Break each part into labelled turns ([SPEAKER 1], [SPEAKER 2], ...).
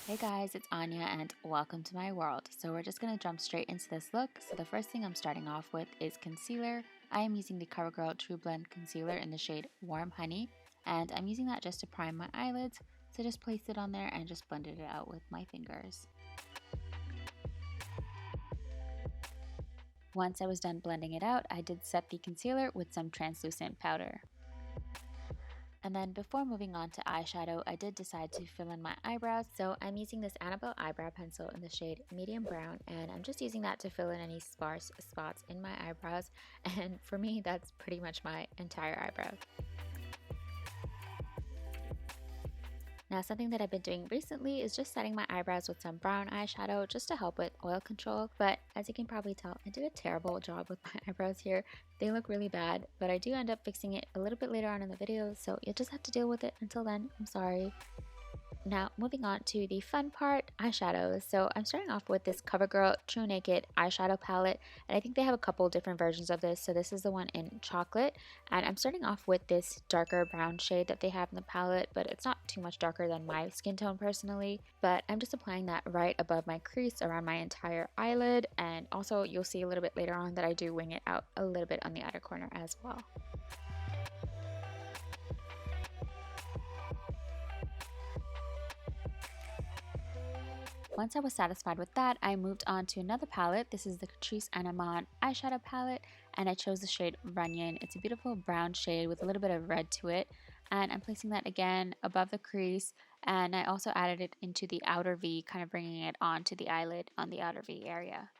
[SPEAKER 1] Hey guys, it's Anya and welcome to my world. So we're just going to jump straight into this look. So the first thing I'm starting off with is concealer. I am using the Covergirl Trublend concealer in the shade Warm Honey, and I'm using that just to prime my eyelids. So just place it on there and just blended it out with my fingers. Once I was done blending it out, I did set the concealer with some translucent powder. And then before moving on to eyeshadow, I did decide to fill in my eyebrows. So I'm using this Annabelle eyebrow pencil in the shade medium brown, and I'm just using that to fill in any sparse spots in my eyebrows. And for me, that's pretty much my entire eyebrow. Now, something that I've been doing recently is just setting my eyebrows with some brown eyeshadow just to help with oil control. But as you can probably tell, I did a terrible job with my eyebrows here. They look really bad, but I do end up fixing it a little bit later on in the video, so you'll just have to deal with it. Until then, I'm sorry. Now, moving on to the fun part, eyeshadows. So I'm starting off with this Covergirl Trunaked eyeshadow palette, and I think they have a couple different versions of this. So this is the one in chocolate, and I'm starting off with this darker brown shade that they have in the palette, but it's not too much darker than my skin tone personally. But I'm just applying that right above my crease around my entire eyelid, and also you'll see a little bit later on that I do wing it out a little bit on the outer corner as well. Once I was satisfied with that, I moved on to another palette. This is the Catrice and Eman eyeshadow palette, and I chose the shade Runyon. It's a beautiful brown shade with a little bit of red to it, and I'm placing that again above the crease, and I also added it into the outer V, kind of bringing it onto the eyelid on the outer V area.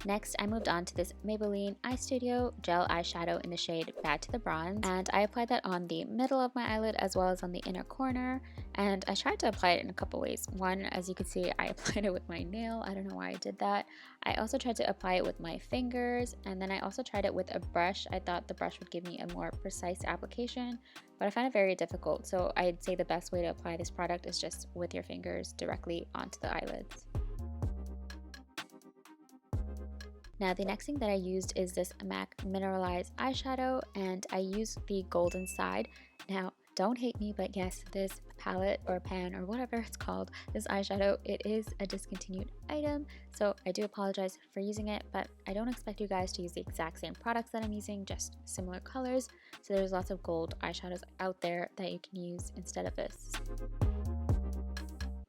[SPEAKER 1] Next, I moved on to this Maybelline Eye Studio gel eyeshadow in the shade Bad to the Bronze, and I applied that on the middle of my eyelid as well as on the inner corner, and I tried to apply it in a couple ways. One, as you can see, I applied it with my nail. I don't know why I did that. I also tried to apply it with my fingers, and then I also tried it with a brush. I thought the brush would give me a more precise application, but I found it very difficult, so I'd say the best way to apply this product is just with your fingers directly onto the eyelids. Now the next thing that I used is this MAC Mineralize eyeshadow, and I used the golden side. Now don't hate me, but yes, this palette or pan or whatever it's called, this eyeshadow, it is a discontinued item, so I do apologize for using it, but I don't expect you guys to use the exact same products that I'm using, just similar colors. So there's lots of gold eyeshadows out there that you can use instead of this.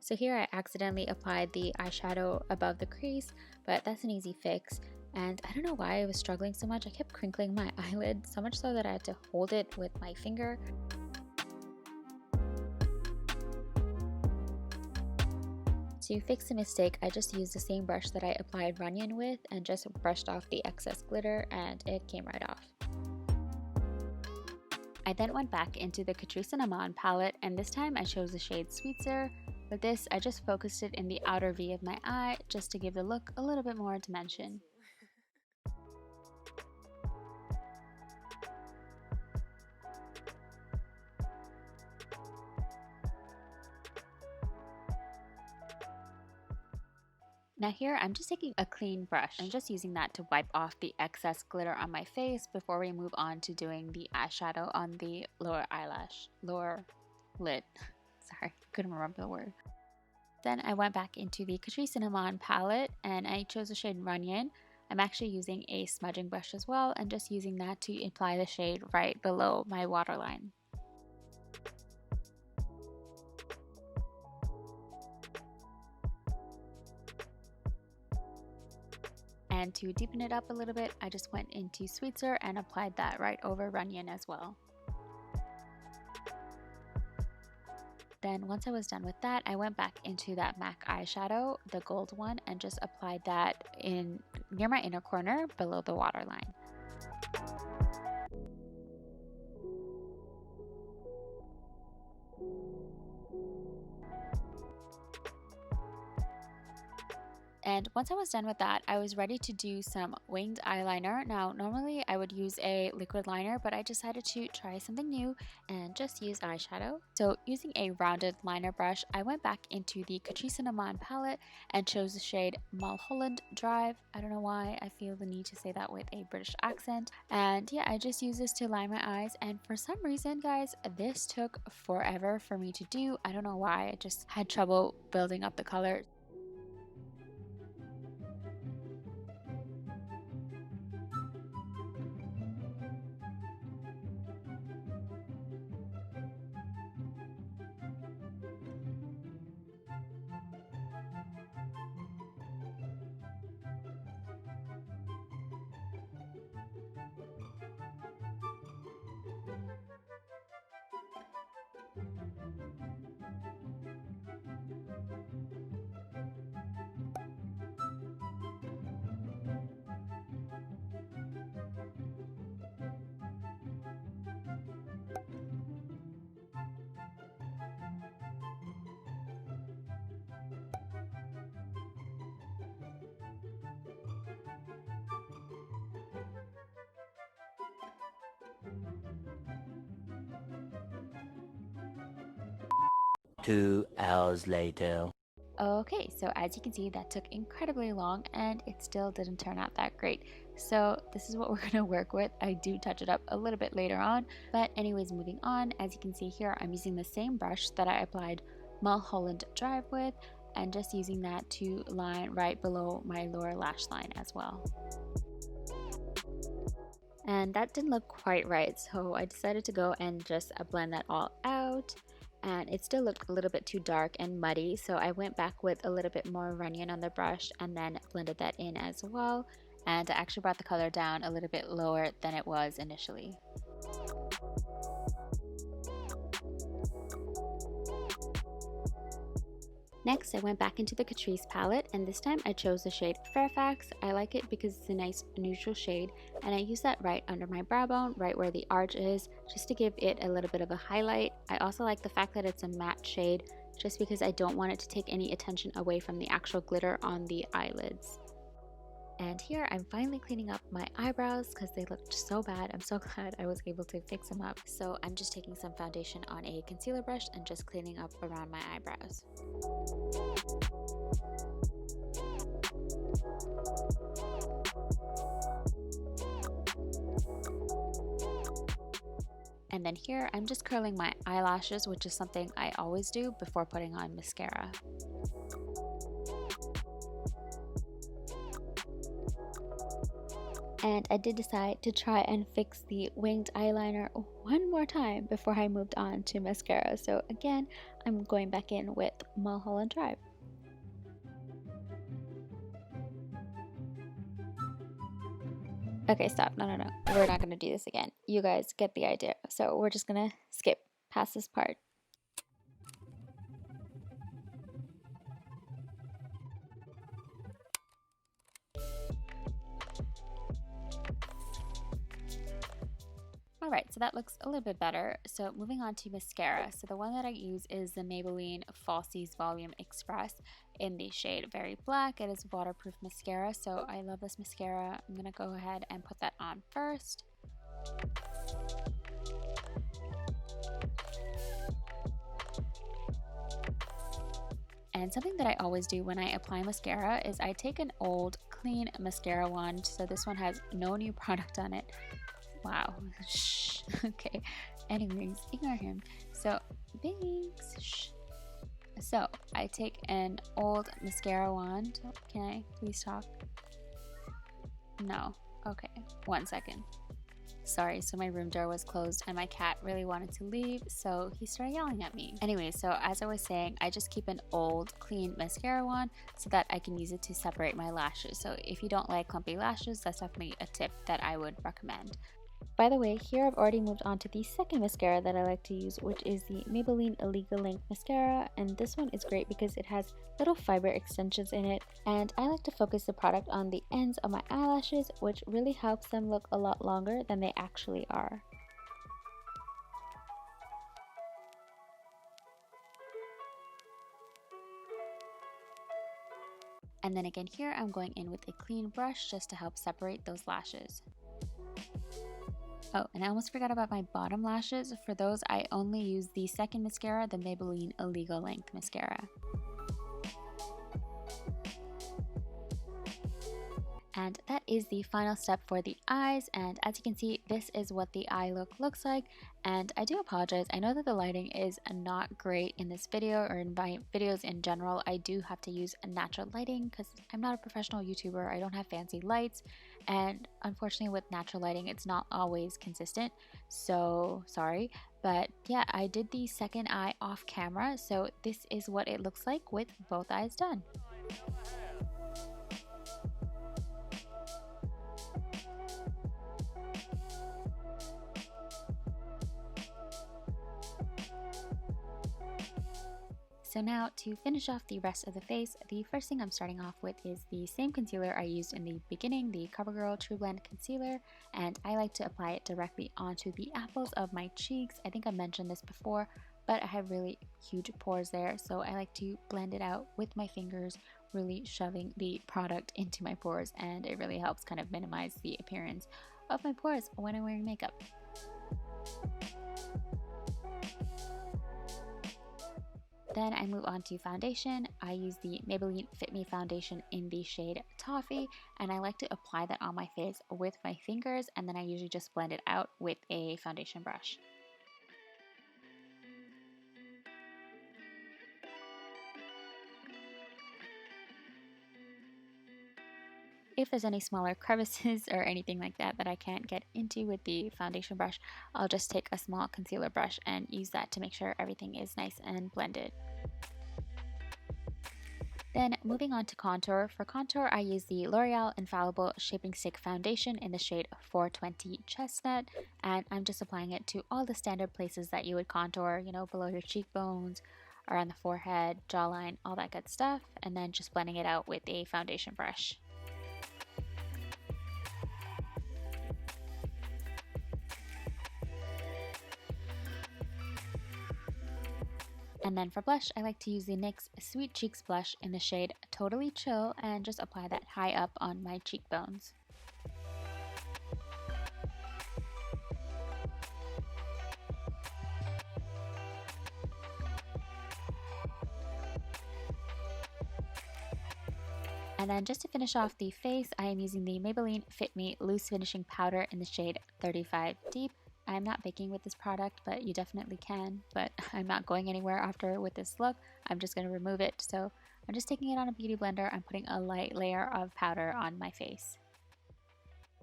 [SPEAKER 1] So here I accidentally applied the eyeshadow above the crease, but that's an easy fix. And I don't know why I was struggling so much. I kept crinkling my eyelid, so much so that I had to hold it with my finger. To fix the mistake, I just used the same brush that I applied Runyon with and just brushed off the excess glitter, and it came right off. I then went back into the Catrice and Eman palette, and this time I chose the shade Sweetser. With this, I just focused it in the outer V of my eye just to give the look a little bit more dimension. Now here, I'm just taking a clean brush and just using that to wipe off the excess glitter on my face before we move on to doing the eyeshadow on the lower lid. Sorry, couldn't remember the word. Then I went back into the Catrice and Eman palette and I chose the shade Runyon. I'm actually using a smudging brush as well and just using that to apply the shade right below my waterline. And to deepen it up a little bit, I just went into Sweetser and applied that right over Runyon as well. Then once I was done with that, I went back into that MAC eyeshadow, the gold one, and just applied that in near my inner corner below the waterline. And once I was done with that, I was ready to do some winged eyeliner. Now, normally I would use a liquid liner, but I decided to try something new and just use eyeshadow. So using a rounded liner brush, I went back into the Catrice and Eman palette and chose the shade Mulholland Drive. I don't know why I feel the need to say that with a British accent. And yeah, I just use this to line my eyes. And for some reason, guys, this took forever for me to do. I don't know why. I just had trouble building up the color.
[SPEAKER 2] Two hours later.
[SPEAKER 1] Okay, so as you can see, that took incredibly long and it still didn't turn out that great. So this is what we're gonna work with. I do touch it up a little bit later on, but anyways, moving on, as you can see here, I'm using the same brush that I applied Mulholland Drive with and just using that to line right below my lower lash line as well. And that didn't look quite right, so I decided to go and just blend that all out. And it still looked a little bit too dark and muddy, so I went back with a little bit more runyon on the brush and then blended that in as well. And I actually brought the color down a little bit lower than it was initially. Next, I went back into the Catrice palette, and this time I chose the shade Fairfax. I like it because it's a nice neutral shade, and I use that right under my brow bone, right where the arch is, just to give it a little bit of a highlight. I also like the fact that it's a matte shade, just because I don't want it to take any attention away from the actual glitter on the eyelids. And here I'm finally cleaning up my eyebrows because they looked so bad. I'm so glad I was able to fix them up. So I'm just taking some foundation on a concealer brush and just cleaning up around my eyebrows. And then here I'm just curling my eyelashes, which is something I always do before putting on mascara. And I did decide to try and fix the winged eyeliner one more time before I moved on to mascara. So again, I'm going back in with Mulholland Drive. Okay, stop. No. We're not going to do this again. You guys get the idea. So we're just going to skip past this part. Alright, so that looks a little bit better. So moving on to mascara. So the one that I use is the Maybelline Falsies Volume Express in the shade Very Black. It is waterproof mascara, so I love this mascara. I'm going to go ahead and put that on first. And something that I always do when I apply mascara is I take an old clean mascara wand. So this one has no new product on it. Wow. Shh. Okay. Anyways, ignore him. So, thanks. Shh. So, I take an old mascara wand. Can I please talk? No. Okay. 1 second. Sorry, so my room door was closed and my cat really wanted to leave, so he started yelling at me. Anyway, so as I was saying, I just keep an old, clean mascara wand so that I can use it to separate my lashes. So if you don't like clumpy lashes, that's definitely a tip that I would recommend. By the way, here I've already moved on to the second mascara that I like to use, which is the Maybelline Illegal Link Mascara. And this one is great because it has little fiber extensions in it. And I like to focus the product on the ends of my eyelashes, which really helps them look a lot longer than they actually are. And then again here, I'm going in with a clean brush just to help separate those lashes. Oh, and I almost forgot about my bottom lashes. For those, I only use the second mascara, the Maybelline Illegal Length Mascara. And that is the final step for the eyes, and as you can see, this is what the eye look looks like. And I do apologize, I know that the lighting is not great in this video or in my videos in general. I do have to use natural lighting because I'm not a professional YouTuber. I don't have fancy lights, and unfortunately with natural lighting it's not always consistent, so sorry. But yeah, I did the second eye off camera, so this is what it looks like with both eyes done. So now to finish off the rest of the face, the first thing I'm starting off with is the same concealer I used in the beginning, the Covergirl Trublend concealer, and I like to apply it directly onto the apples of my cheeks. I think I mentioned this before, but I have really huge pores there, so I like to blend it out with my fingers, really shoving the product into my pores, and it really helps kind of minimize the appearance of my pores when I'm wearing makeup. Then I move on to foundation. I use the Maybelline Fit Me foundation in the shade Toffee, and I like to apply that on my face with my fingers, and then I usually just blend it out with a foundation brush. If there's any smaller crevices or anything like that that I can't get into with the foundation brush, I'll just take a small concealer brush and use that to make sure everything is nice and blended. Then moving on to contour. For contour, I use the L'Oreal Infallible Shaping Stick Foundation in the shade 420 Chestnut, and I'm just applying it to all the standard places that you would contour, you know, below your cheekbones, around the forehead, jawline, all that good stuff, and then just blending it out with a foundation brush. And then for blush, I like to use the NYX Sweet Cheeks blush in the shade Totally Chill and just apply that high up on my cheekbones. And then just to finish off the face, I am using the Maybelline Fit Me Loose Finishing Powder in the shade 35 Deep. I'm not baking with this product, but you definitely can. But I'm not going anywhere after with this look. I'm just going to remove it. So I'm just taking it on a beauty blender. I'm putting a light layer of powder on my face.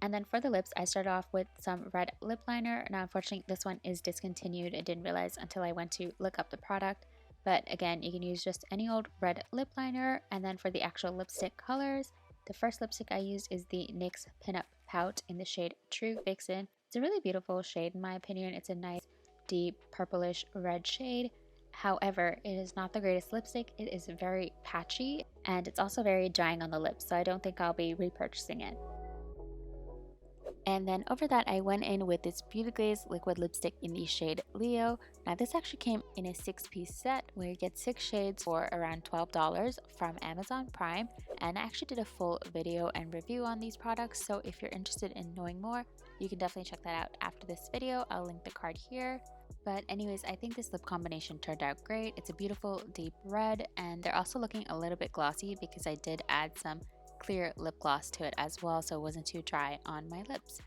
[SPEAKER 1] And then for the lips, I started off with some red lip liner. Now, unfortunately, this one is discontinued. I didn't realize until I went to look up the product. But again, you can use just any old red lip liner. And then for the actual lipstick colors, the first lipstick I used is the NYX Pinup Pout in the shade True Vixen. It's a really beautiful shade in my opinion. It's a nice deep purplish red shade. However, it is not the greatest lipstick. It is very patchy and it's also very drying on the lips, so I don't think I'll be repurchasing it. And then over that, I went in with this Beauty Glaze liquid lipstick in the shade Leo. Now this actually came in a 6-piece set where you get 6 shades for around $12 from Amazon Prime. And I actually did a full video and review on these products, so if you're interested in knowing more, you can definitely check that out after this video. I'll link the card here. But anyways, I think this lip combination turned out great. It's a beautiful deep red, and they're also looking a little bit glossy because I did add some clear lip gloss to it as well, so it wasn't too dry on my lips.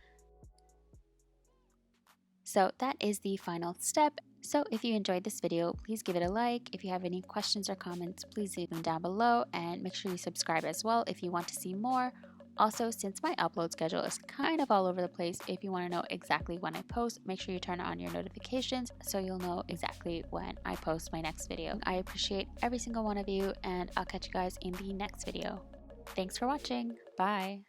[SPEAKER 1] So that is the final step. So if you enjoyed this video, please give it a like. If you have any questions or comments, please leave them down below, and make sure you subscribe as well if you want to see more. Also, since my upload schedule is kind of all over the place, if you want to know exactly when I post, make sure you turn on your notifications so you'll know exactly when I post my next video. I appreciate every single one of you, and I'll catch you guys in the next video. Thanks for watching. Bye.